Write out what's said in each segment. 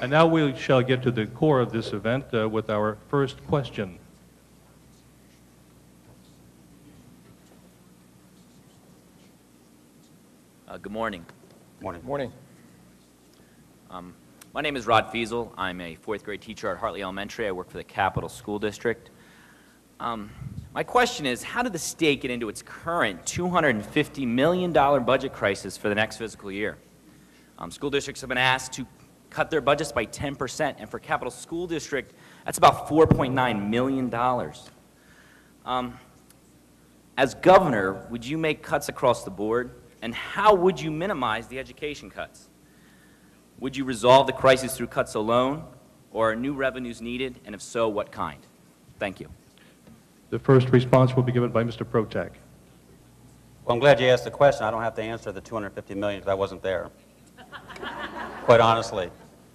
And now we shall get to the core of this event with our first question. Good morning. Morning. Morning. My name is Rod Fiesel. I'm a fourth grade teacher at Hartley Elementary. I work for the Capital School District. My question is, how did the state get into its current $250 million budget crisis for the next fiscal year? School districts have been asked to cut their budgets by 10%, and for Capital School District, that's about $4.9 million. As governor, would you make cuts across the board, and how would you minimize the education cuts? Would you resolve the crisis through cuts alone, or are new revenues needed, and if so, what kind? Thank you. The first response will be given by Mr. Protack. Well, I'm glad you asked the question. I don't have to answer the $250 million because I wasn't there, quite honestly.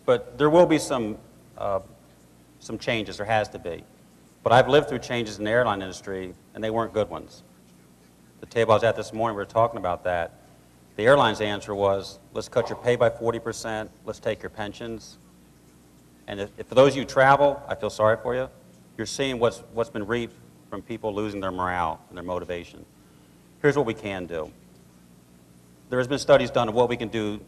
But there will be some changes. There has to be. But I've lived through changes in the airline industry, and they weren't good ones. The table I was at this morning, we were talking about that. The airline's answer was, let's cut your pay by 40%, let's take your pensions. And if for those of you who travel, I feel sorry for you. You're seeing what's been reaped from people losing their morale and their motivation. Here's what we can do. There has been studies done of what we can do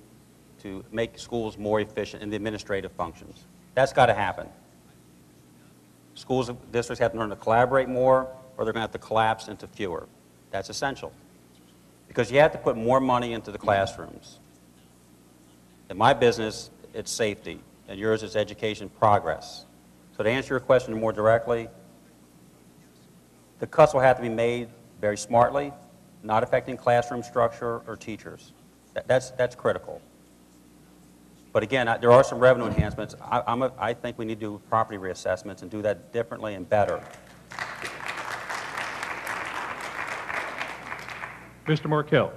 to make schools more efficient in the administrative functions. That's got to happen. Schools and districts have to learn to collaborate more, or they're going to have to collapse into fewer. That's essential. Because you have to put more money into the classrooms. In my business, it's safety, and yours is education progress. So to answer your question more directly, the cuts will have to be made very smartly, not affecting classroom structure or teachers. That's critical. But again, there are some revenue enhancements. I think we need to do property reassessments and do that differently and better. Mr. Markell.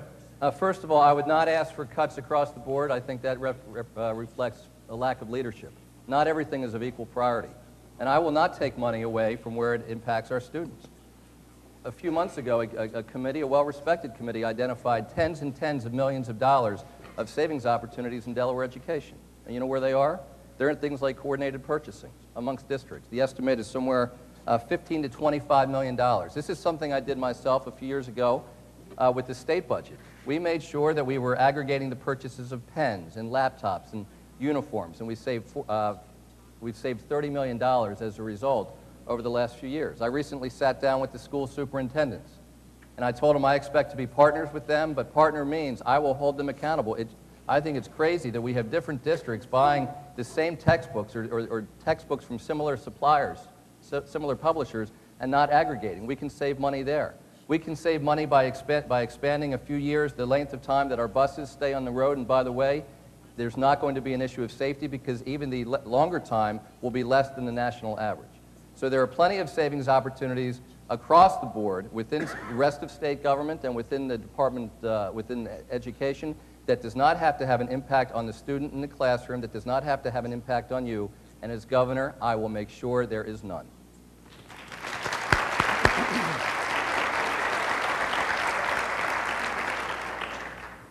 First of all, I would not ask for cuts across the board. I think that reflects a lack of leadership. Not everything is of equal priority. And I will not take money away from where it impacts our students. A few months ago, a committee, a well-respected committee, identified tens and tens of millions of dollars of savings opportunities in Delaware education. And you know where they are? They're in things like coordinated purchasing amongst districts. The estimate is somewhere $15 to $25 million. This is something I did myself a few years ago with the state budget. We made sure that we were aggregating the purchases of pens and laptops and uniforms, and we've saved $30 million as a result over the last few years. I recently sat down with the school superintendents, and I told them I expect to be partners with them, but partner means I will hold them accountable. I think it's crazy that we have different districts buying the same textbooks or textbooks from similar suppliers, similar publishers, and not aggregating. We can save money there. We can save money by expanding a few years the length of time that our buses stay on the road, and by the way, there's not going to be an issue of safety because even the longer time will be less than the national average. So there are plenty of savings opportunities across the board within the rest of state government and within the department, within education, that does not have to have an impact on the student in the classroom, that does not have to have an impact on you. And as governor, I will make sure there is none.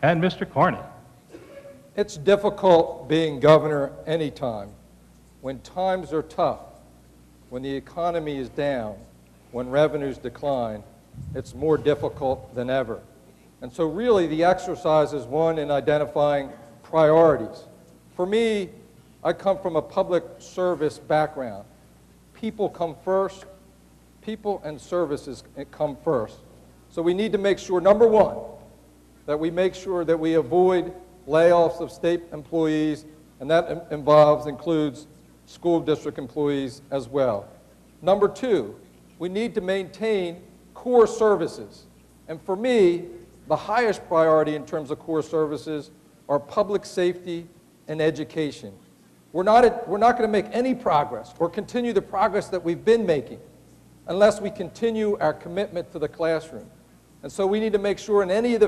And Mr. Carney. It's difficult being governor anytime. When times are tough, when the economy is down, when revenues decline, it's more difficult than ever. And so really the exercise is one in identifying priorities. For me, I come from a public service background. People come first. People and services come first. So we need to make sure, number one, that we make sure that we avoid layoffs of state employees, and that includes school district employees as well. Number two, we need to maintain core services. And for me, the highest priority in terms of core services are public safety and education. We're not going to make any progress or continue the progress that we've been making unless we continue our commitment to the classroom. And so we need to make sure in any of the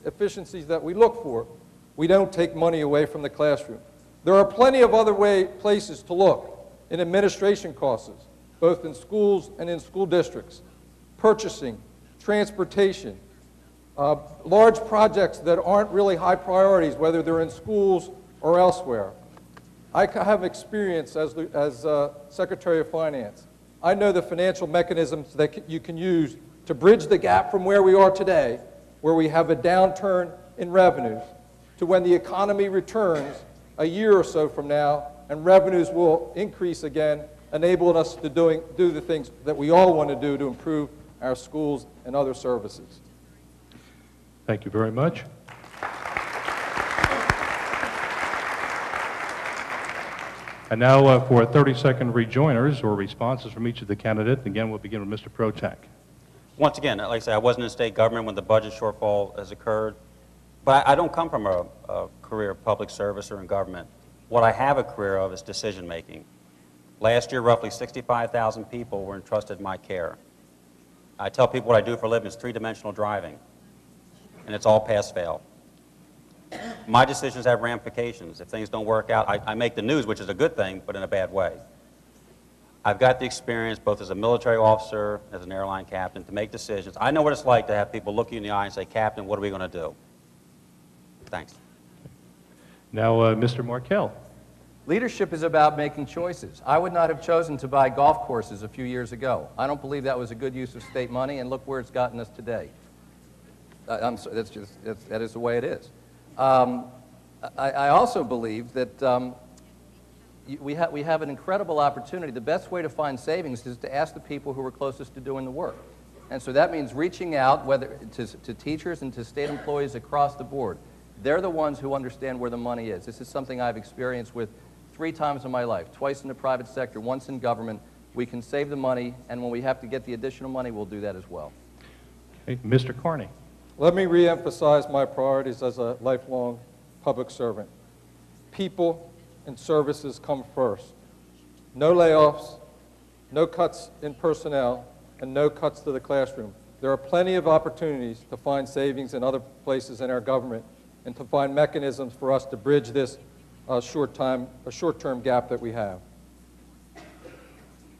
efficiencies that we look for, we don't take money away from the classroom. There are plenty of other places to look in administration costs, both in schools and in school districts, purchasing, transportation, large projects that aren't really high priorities, whether they're in schools or elsewhere. I have experience as Secretary of Finance. I know the financial mechanisms that you can use to bridge the gap from where we are today, where we have a downturn in revenues, to when the economy returns a year or so from now, and revenues will increase again, enabling us to do the things that we all want to do to improve our schools and other services. Thank you very much. And now for 30-second rejoinders or responses from each of the candidates. Again, we'll begin with Mr. Protack. Once again, like I say, I wasn't in state government when the budget shortfall has occurred, but I don't come from a career of public service or in government. What I have a career of is decision making. Last year, roughly 65,000 people were entrusted in my care. I tell people what I do for a living is three-dimensional driving, and it's all pass-fail. My decisions have ramifications. If things don't work out, I make the news, which is a good thing, but in a bad way. I've got the experience, both as a military officer, as an airline captain, to make decisions. I know what it's like to have people look you in the eye and say, Captain, what are we going to do? Thanks. Now, Mr. Markell. Leadership is about making choices. I would not have chosen to buy golf courses a few years ago. I don't believe that was a good use of state money, and look where it's gotten us today. That is the way it is. I also believe that we have an incredible opportunity. The best way to find savings is to ask the people who are closest to doing the work. And so that means reaching out whether to teachers and to state employees across the board. They're the ones who understand where the money is. This is something I've experienced with 3 times in my life, twice in the private sector, once in government. We can save the money, and when we have to get the additional money, we'll do that as well. Okay. Mr. Carney. Let me reemphasize my priorities as a lifelong public servant. People and services come first. No layoffs, no cuts in personnel, and no cuts to the classroom. There are plenty of opportunities to find savings in other places in our government and to find mechanisms for us to bridge this short-term gap that we have.